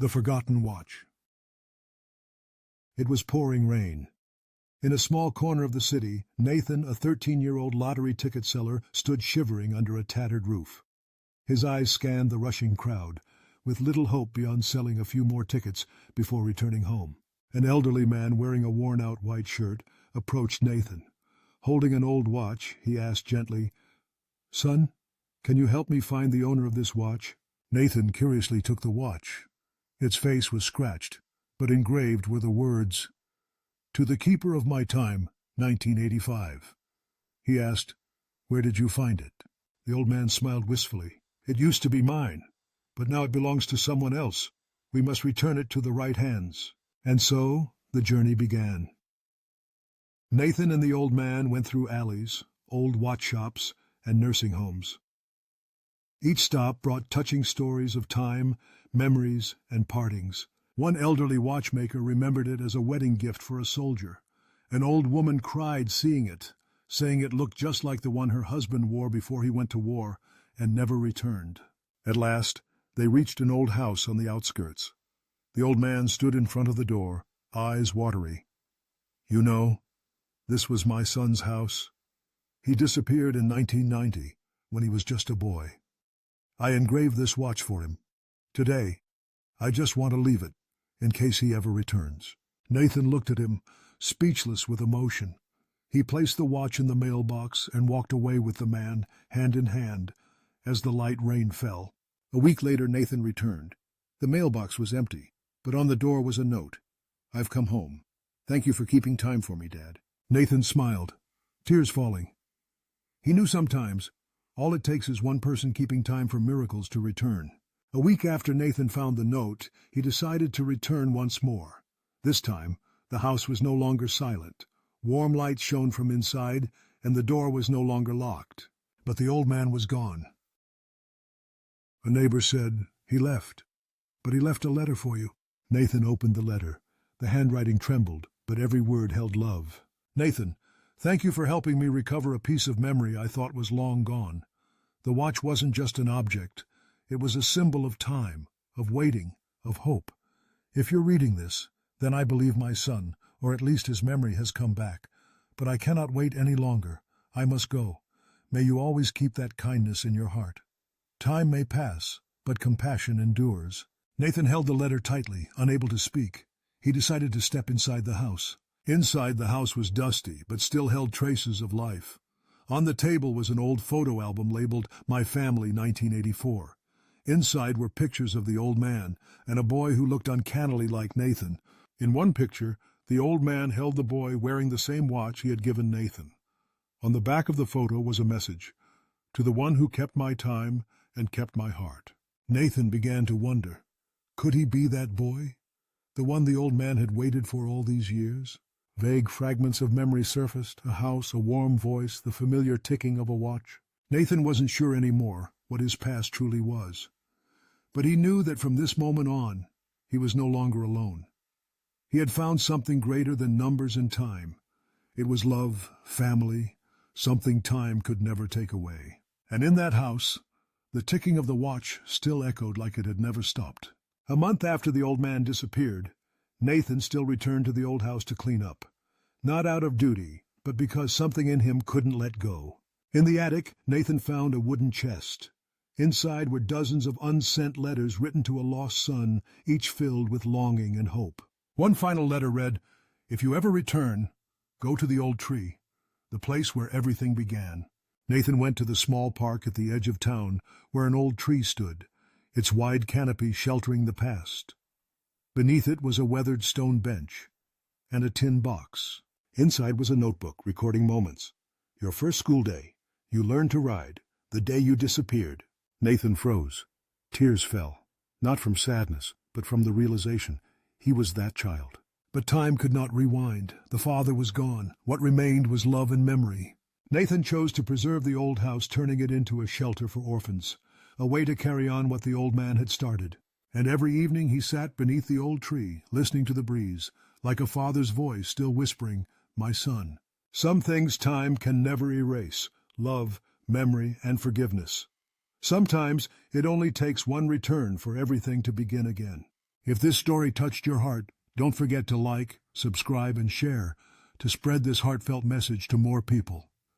The Forgotten Watch. It was pouring rain. In a small corner of the city, Nathan, a 13-year-old lottery ticket seller, stood shivering under a tattered roof. His eyes scanned the rushing crowd, with little hope beyond selling a few more tickets before returning home. An elderly man wearing a worn-out white shirt approached Nathan. Holding an old watch, he asked gently, "Son, can you help me find the owner of this watch?" Nathan curiously took the watch. Its face was scratched, but engraved were the words, "To the keeper of my time, 1985. He asked, "Where did you find it?" The old man smiled wistfully. "It used to be mine, but now it belongs to someone else. We must return it to the right hands." And so the journey began. Nathan and the old man went through alleys, old watch shops, and nursing homes. Each stop brought touching stories of time, memories, and partings. One elderly watchmaker remembered it as a wedding gift for a soldier. An old woman cried seeing it, saying it looked just like the one her husband wore before he went to war and never returned. At last, they reached an old house on the outskirts. The old man stood in front of the door, eyes watery. "You know, this was my son's house. He disappeared in 1990, when he was just a boy. I engraved this watch for him. Today, I just want to leave it, in case he ever returns." Nathan looked at him, speechless with emotion. He placed the watch in the mailbox and walked away with the man, hand in hand, as the light rain fell. A week later, Nathan returned. The mailbox was empty, but on the door was a note. "I've come home. Thank you for keeping time for me, Dad." Nathan smiled, tears falling. He knew sometimes all it takes is one person keeping time for miracles to return. A week after Nathan found the note, he decided to return once more. This time, the house was no longer silent. Warm light shone from inside, and the door was no longer locked. But the old man was gone. A neighbor said, "He left, but he left a letter for you." Nathan opened the letter. The handwriting trembled, but every word held love. "Nathan, thank you for helping me recover a piece of memory I thought was long gone. The watch wasn't just an object. It was a symbol of time, of waiting, of hope. If you're reading this, then I believe my son, or at least his memory, has come back. But I cannot wait any longer. I must go. May you always keep that kindness in your heart. Time may pass, but compassion endures." Nathan held the letter tightly, unable to speak. He decided to step inside the house. Inside, the house was dusty, but still held traces of life. On the table was an old photo album labeled "My Family 1984. Inside were pictures of the old man and a boy who looked uncannily like Nathan. In one picture, the old man held the boy wearing the same watch he had given Nathan. On the back of the photo was a message, "To the one who kept my time and kept my heart." Nathan began to wonder, could he be that boy? The one the old man had waited for all these years? Vague fragments of memory surfaced, a house, a warm voice, the familiar ticking of a watch. Nathan wasn't sure anymore what his past truly was. But he knew that from this moment on, he was no longer alone. He had found something greater than numbers and time. It was love, family, something time could never take away. And in that house, the ticking of the watch still echoed like it had never stopped. A month after the old man disappeared, Nathan still returned to the old house to clean up. Not out of duty, but because something in him couldn't let go. In the attic, Nathan found a wooden chest. Inside were dozens of unsent letters written to a lost son, each filled with longing and hope. One final letter read, "If you ever return, go to the old tree, the place where everything began." Nathan went to the small park at the edge of town, where an old tree stood, its wide canopy sheltering the past. Beneath it was a weathered stone bench and a tin box. Inside was a notebook recording moments. "Your first school day. You learned to ride. The day you disappeared." Nathan froze. Tears fell, not from sadness, but from the realization he was that child. But time could not rewind. The father was gone. What remained was love and memory. Nathan chose to preserve the old house, turning it into a shelter for orphans, a way to carry on what the old man had started. And every evening he sat beneath the old tree, listening to the breeze, like a father's voice still whispering, "My son." Some things time can never erase: love, memory, and forgiveness. Sometimes it only takes one return for everything to begin again. If this story touched your heart, don't forget to like, subscribe, and share to spread this heartfelt message to more people.